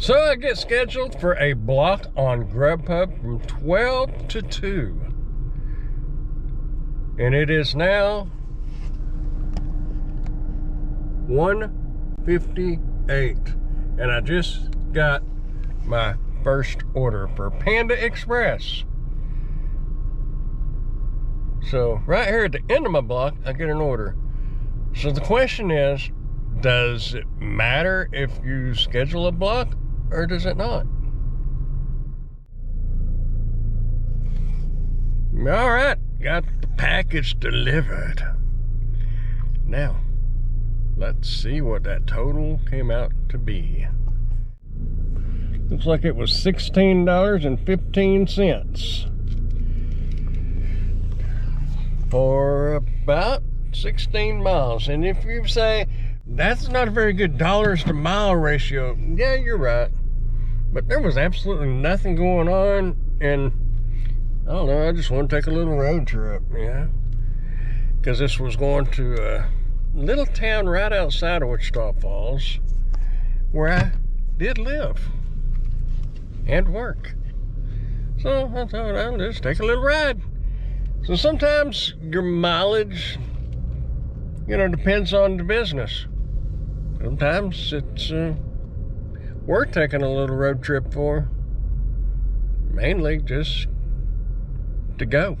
So I get scheduled for a block on GrubHub from 12 to 2. And it is now 1:58. And I just got my first order for Panda Express. So right here at the end of my block, I get an order. So the question is, does it matter if you schedule a block or does it not? All right, got the package delivered. Now, let's see what that total came out to be. Looks like it was $16.15 for about 16 miles. And if you say, that's not a very good dollars to mile ratio, yeah, you're right. But there was absolutely nothing going on, and I don't know, I just want to take a little road trip, yeah. Because this was going to a little town right outside of Wichita Falls, where I did live and work. So I thought I'll just take a little ride. So sometimes your mileage, depends on the business. Sometimes it's worth taking a little road trip for, mainly just to go.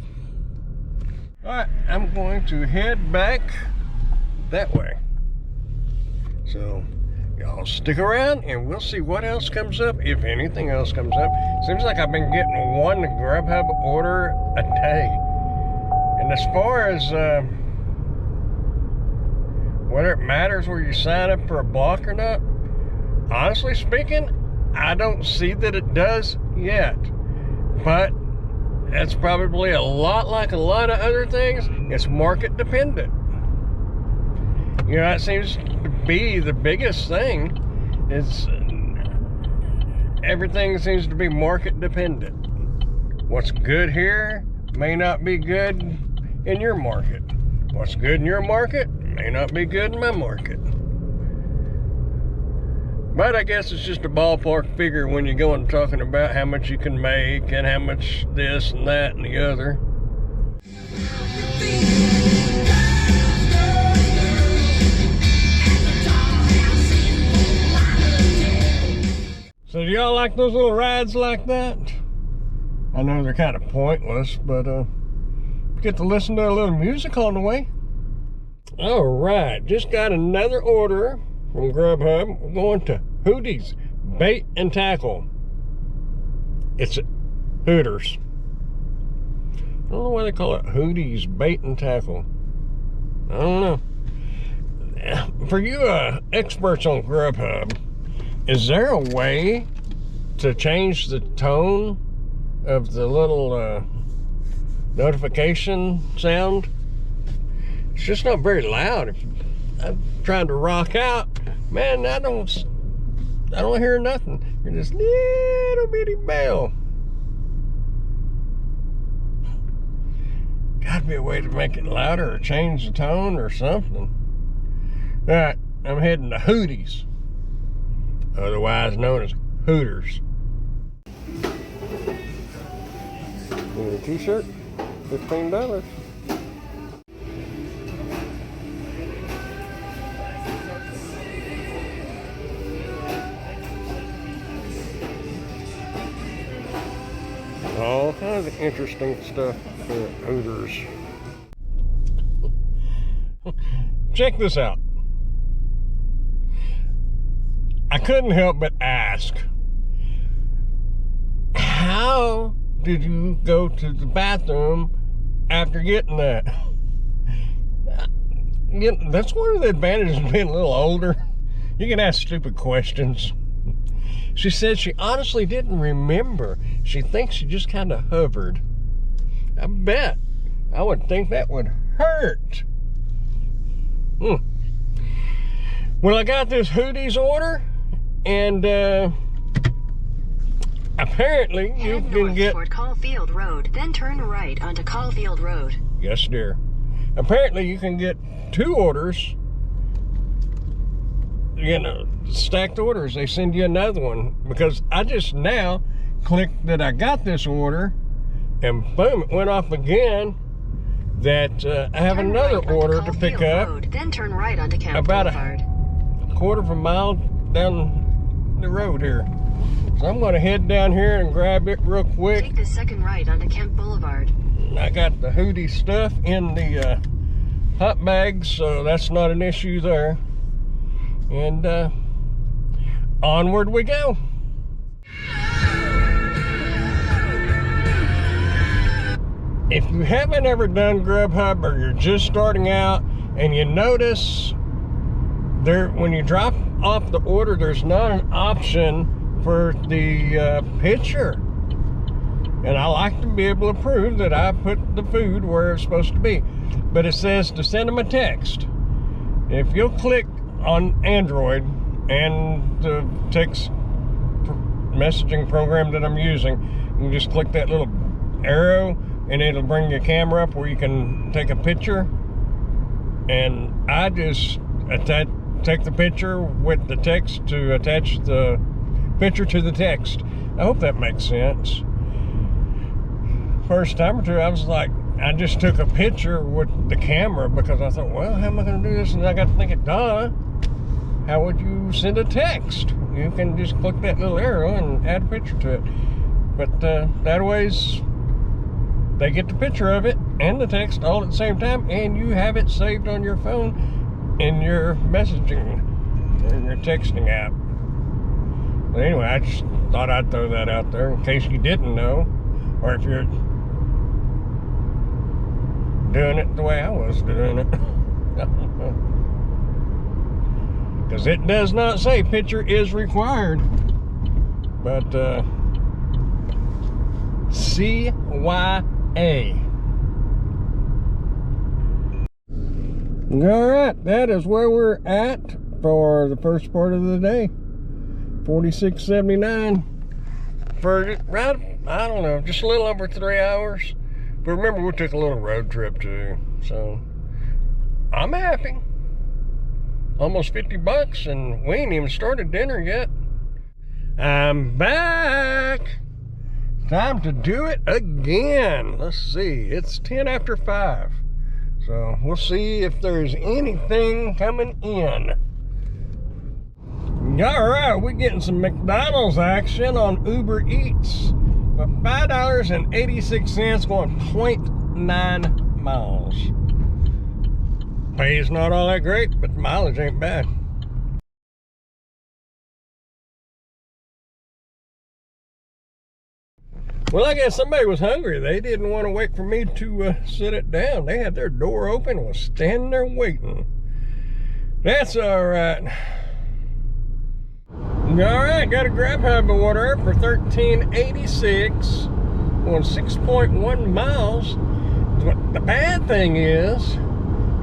All right, I'm going to head back that way. So y'all stick around and we'll see what else comes up, if anything else comes up. Seems like I've been getting one GrubHub order a day. And as far as whether it matters where you sign up for a block or not, honestly speaking, I don't see that it does yet. But that's probably a lot like a lot of other things. It's market dependent. That seems to be the biggest thing, is everything seems to be market dependent. What's good here may not be good in your market. What's good in your market may not be good in my market. But I guess it's just a ballpark figure when you go and talking about how much you can make and how much this and that and the other. So do y'all like those little rides like that? I know they're kind of pointless, but get to listen to a little music on the way. All right, just got another order from GrubHub. We're going to Hootie's Bait and Tackle. It's Hooters. I don't know why they call it Hootie's Bait and Tackle. I don't know. For you experts on GrubHub, is there a way to change the tone of the little notification sound? It's just not very loud. If I'm trying to rock out, man, I don't hear nothing. You're this little bitty bell. Gotta be a way to make it louder or change the tone or something. All right, I'm heading to Hootie's, otherwise known as Hooters. Need a t-shirt, $15. All kinds of interesting stuff at Hooters. Check this out. I couldn't help but ask, how did you go to the bathroom after getting that? That's one of the advantages of being a little older. You can ask stupid questions. She said she honestly didn't remember. She thinks she just kind of hovered. I bet. I would think that would hurt. Well, I got this Hootie's order, and apparently you can get toward Caulfield Road, then turn right onto Caulfield Road. Yes, dear. Apparently you can get 2 orders stacked orders. They send you another one, because I just now clicked that I got this order, and boom, it went off again that I have Turn another right onto order to pick Caulfield up Road, then turn right onto Camp about Boulevard. a quarter of a mile down the road here. So I'm going to head down here and grab it real quick. Take the second right onto Kemp Boulevard. I got the Hootie stuff in the hot bags, so that's not an issue there. And onward we go. If you haven't ever done GrubHub, or you're just starting out and you notice there, when you drop off the order, there's not an option for the picture. And I like to be able to prove that I put the food where it's supposed to be. But it says to send them a text. If you'll click on Android and the text messaging program that I'm using, you can just click that little arrow and it'll bring your camera up where you can take a picture. And I just take the picture with the text to attach the picture to the text. I hope that makes sense. First time or two, I was like, I just took a picture with the camera because I thought, well, how am I going to do this? And I got to thinking, duh, how would you send a text? You can just click that little arrow and add a picture to it. But that ways, they get the picture of it and the text all at the same time, and you have it saved on your phone in your messaging, in your texting app. But anyway, I just thought I'd throw that out there in case you didn't know, or if you're doing it the way I was doing it. Because it does not say picture is required, but CYA. Alright, that is where we're at for the first part of the day. 46.79 for right, I don't know, just a little over 3 hours. But remember, we took a little road trip too, so I'm happy. Almost 50 bucks, and we ain't even started dinner yet. I'm back. Time to do it again. Let's see, it's 10 after 5. So we'll see if there's anything coming in. All right, we're getting some McDonald's action on Uber Eats for $5.86, going 0.9 miles. Pay is not all that great, but the mileage ain't bad. Well, I guess somebody was hungry. They didn't want to wait for me to sit it down. They had their door open and was standing there waiting. That's all right. All right, got a GrubHub order for $13.86 on 6.1 miles. What the bad thing is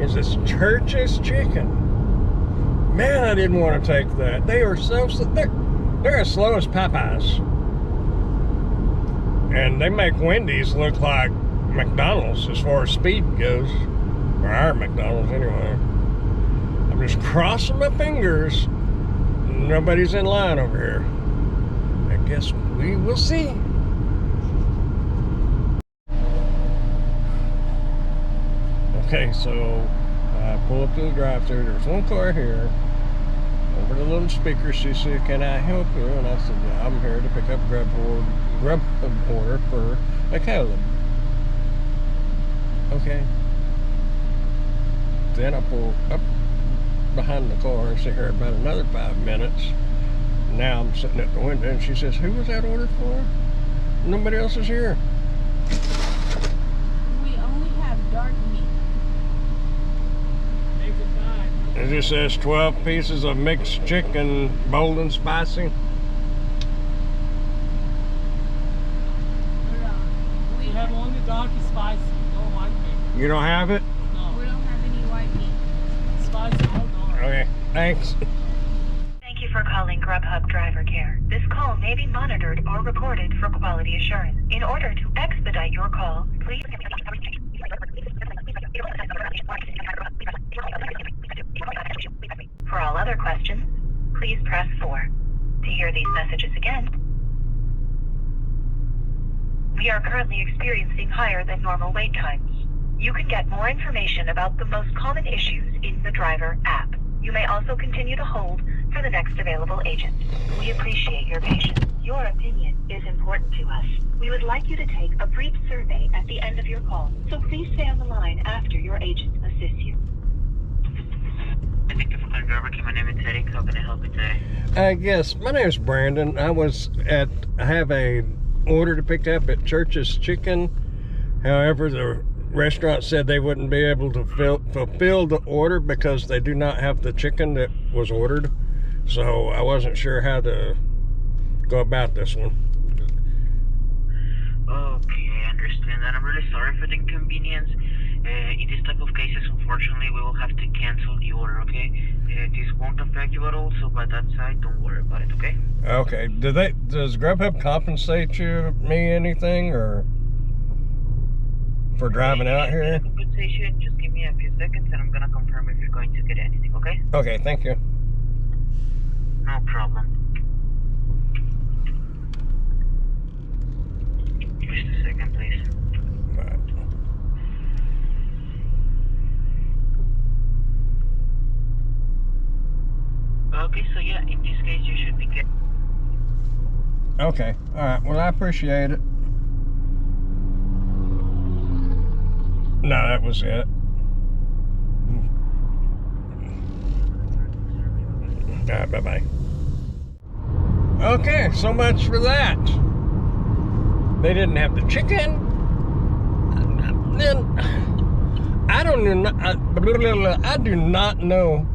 it's Church's chicken. Man, I didn't want to take that. They are so they're as slow as Popeyes. And they make Wendy's look like McDonald's as far as speed goes. Or our McDonald's anyway. I'm just crossing my fingers. Nobody's in line over here. I guess we will see. Okay, so I pull up to the drive-thru. There's one car here. Over the little speaker, she said, "Can I help you?" And I said, "Yeah, I'm here to pick up GrubHub order for a Caleb." Okay. Then I pull up behind the car and sit here about another 5 minutes. Now I'm sitting at the window and she says, "Who was that order for? Nobody else is here." We only have dark meat. It just says 12 pieces of mixed chicken, bold and spicy. We have only dark spicy, no white meat. You don't have it? No. We don't have any white meat. Spicy, all dark. Okay, thanks. Thank you for calling GrubHub Driver Care. This call may be monitored or recorded for quality assurance. In order to expedite your call, please... For all other questions, please press 4. To hear these messages again, we are currently experiencing higher than normal wait times. You can get more information about the most common issues in the driver app. You may also continue to hold for the next available agent. We appreciate your patience. Your opinion is important to us. We would like you to take a brief survey at the end of your call, so please stay on the line after your agent assists you. Thank you for calling driver. My name is Eric. How can I help you today? Yes, my name is Brandon. I have a order to pick up at Church's Chicken. However, the restaurant said they wouldn't be able to fulfill the order because they do not have the chicken that was ordered. So I wasn't sure how to go about this one. Okay, I understand that. I'm really sorry for the inconvenience. In this type of cases, unfortunately, we will have to cancel the order, okay? This won't affect you at all, so by that side, don't worry about it, okay? Okay. Does GrubHub compensate me anything, or for driving out here? Compensation, just give me a few seconds and I'm gonna confirm if you're going to get anything, okay? Okay, thank you. No problem. Just a second, please. Right. Okay, so yeah, in this case, you should be getting... Okay, all right. Well, I appreciate it. No, that was it. All right, bye-bye. Okay, so much for that. They didn't have the chicken. Then I do not know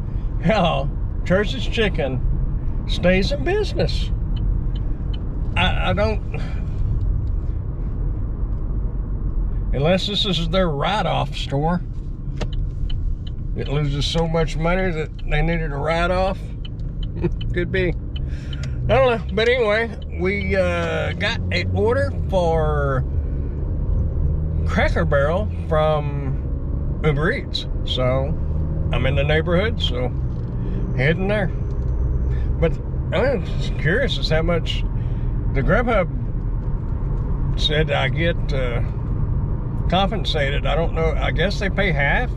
how Church's Chicken stays in business. I don't, unless this is their write-off store. It loses so much money that they needed a write-off. Could be. I don't know. But anyway, we got an order for Cracker Barrel from Uber Eats. So I'm in the neighborhood, so heading there. But I'm just curious as how much the GrubHub said I get compensated. I don't know. I guess they pay half.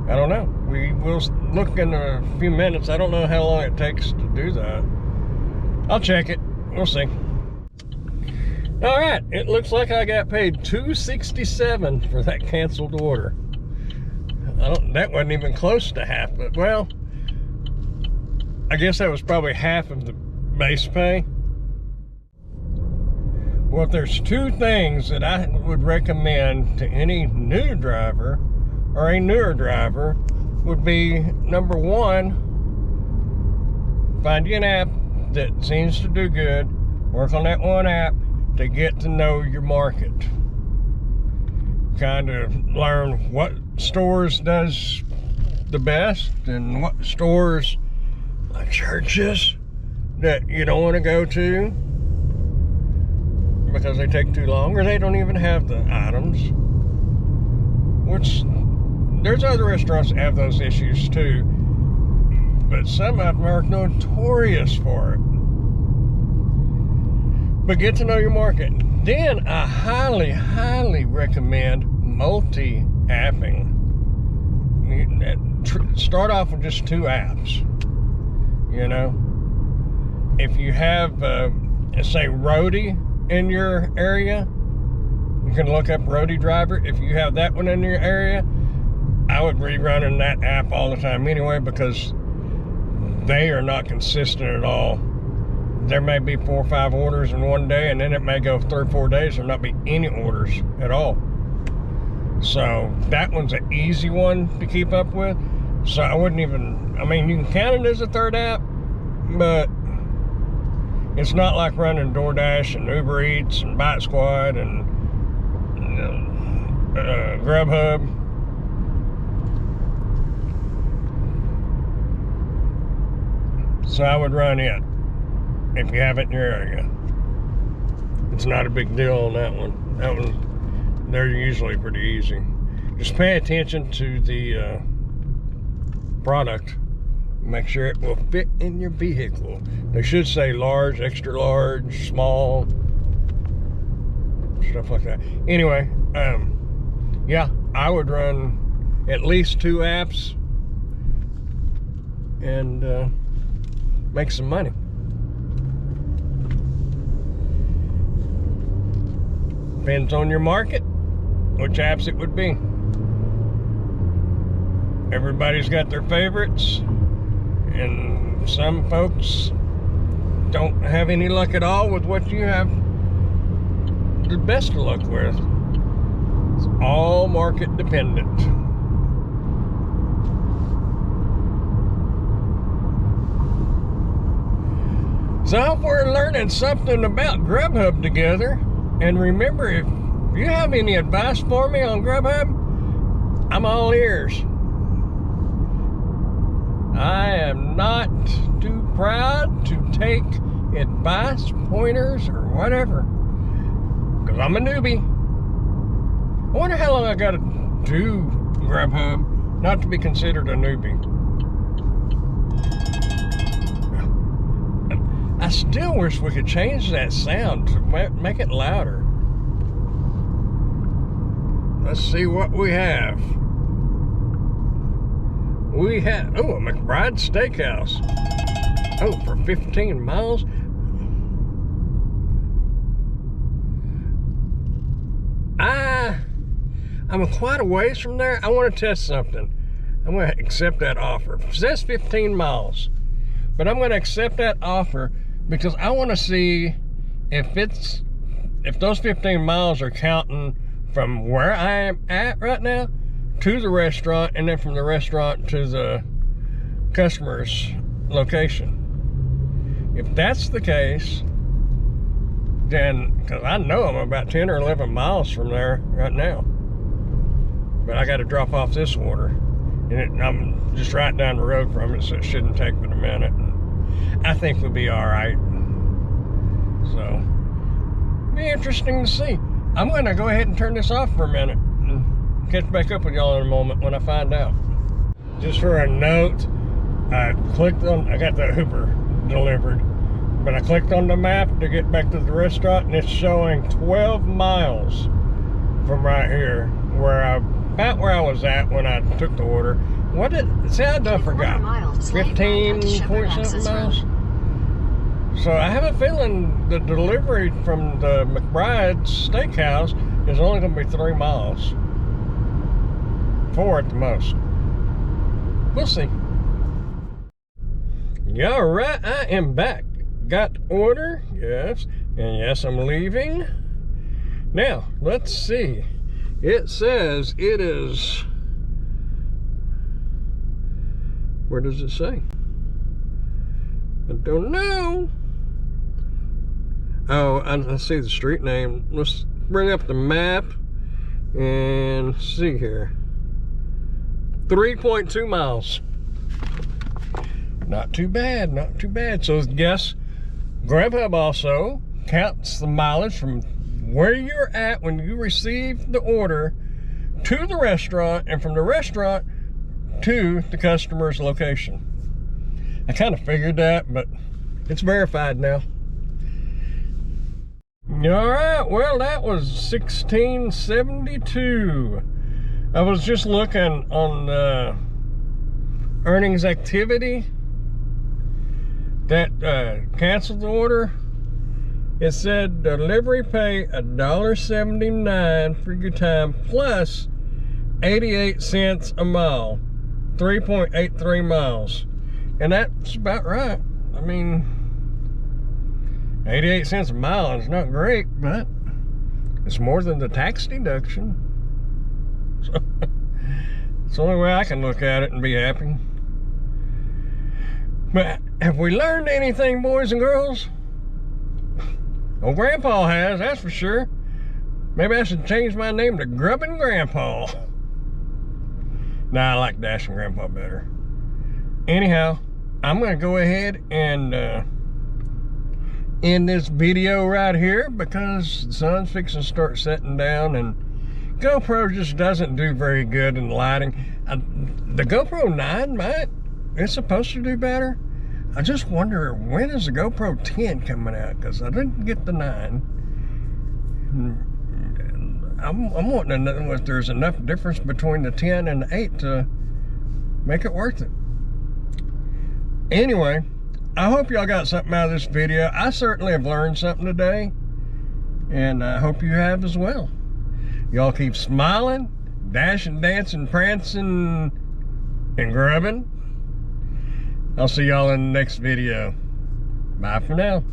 I don't know. We will look in a few minutes. I don't know how long it takes to do that. I'll check it. We'll see. All right. It looks like I got paid $267 for that canceled order. That wasn't even close to half, but well, I guess that was probably half of the base pay. Well, if there's two things that I would recommend to any new driver or a newer driver, would be number one, find you an app that seems to do good. Work on that one app to get to know your market. Kind of learn what stores does the best and what stores, like Church's, that you don't want to go to because they take too long or they don't even have the items. Which, there's other restaurants that have those issues too, but some of them are notorious for it. But get to know your market. Then I highly, highly recommend multi-apping. Start off with just 2 apps. You know, if you have, say, Roadie in your area, you can look up Roadie Driver. If you have that one in your area, I would be running that app all the time anyway, because they are not consistent at all. There may be 4 or 5 orders in one day, and then it may go 3 or 4 days and not be any orders at all. So that one's an easy one to keep up with. So I wouldn't even, I mean, you can count it as a third app, but it's not like running DoorDash and Uber Eats and Bite Squad and GrubHub. So I would run it if you have it in your area. It's not a big deal on that one. That one, they're usually pretty easy. Just pay attention to the product Make sure it will fit in your vehicle. They should say large, extra large, small, stuff like that. Anyway, yeah, I would run at least 2 apps and make some money. Depends on your market, which apps it would be. Everybody's got their favorites, and some folks don't have any luck at all with what you have the best of luck with. It's all market dependent. So if we're learning something about GrubHub together, and remember, if you have any advice for me on GrubHub, I'm all ears. I am not too proud to take advice, pointers, or whatever, because I'm a newbie. I wonder how long I got to do GrubHub not to be considered a newbie. I still wish we could change that sound to make it louder. Let's see what we have. We have, oh, a McBride Steakhouse. Oh, for 15 miles. I'm quite a ways from there. I want to test something. I'm going to accept that offer. It says 15 miles, but I'm going to accept that offer because I want to see if those 15 miles are counting from where I am at right now to the restaurant, and then from the restaurant to the customer's location. If that's the case, then, because I know I'm about 10 or 11 miles from there right now, but I got to drop off this order, and I'm just right down the road from it, so it shouldn't take but a minute. I think we'll be all right. So, be interesting to see. I'm going to go ahead and turn this off for a minute and catch back up with y'all in a moment when I find out. Just for a note, I got the Uber delivered, but I clicked on the map to get back to the restaurant, and it's showing 12 miles from right here, about where I was at when I took the order. What did it say? I forgot. 15 point something miles. So I have a feeling the delivery from the McBride Steakhouse is only going to be 3 miles. 4 at the most. We'll see. Yeah, all right, I am back. Got the order, yes, and yes, I'm leaving. Now, let's see. It says it is, where does it say? I don't know. Oh, I see the street name. Let's bring up the map and see here. 3.2 miles. Not too bad, not too bad. So yes, GrubHub also counts the mileage from where you're at when you receive the order to the restaurant, and from the restaurant to the customer's location. I kind of figured that, but it's verified now. All right, well, that was 1672. I was just looking on earnings activity that canceled the order. It said delivery pay $1.79 for your time plus 88 cents a mile, 3.83 miles. And that's about right. I mean, 88 cents a mile is not great, but it's more than the tax deduction. So it's the only way I can look at it and be happy. But have we learned anything, boys and girls? Old Grandpa has, that's for sure. Maybe I should change my name to Grubbin' Grandpa. Nah, I like Dashing Grandpa better. Anyhow, I'm gonna go ahead and end this video right here because the sun's fixing to start setting down, and GoPro just doesn't do very good in lighting. The GoPro 9 might it's supposed to do better. I just wonder, when is the GoPro 10 coming out? Because I didn't get the 9. I'm wanting to know if there's enough difference between the 10 and the 8 to make it worth it. Anyway, I hope y'all got something out of this video. I certainly have learned something today, and I hope you have as well. Y'all keep smiling, dashing, dancing, prancing, and grubbing. I'll see y'all in the next video. Bye for now.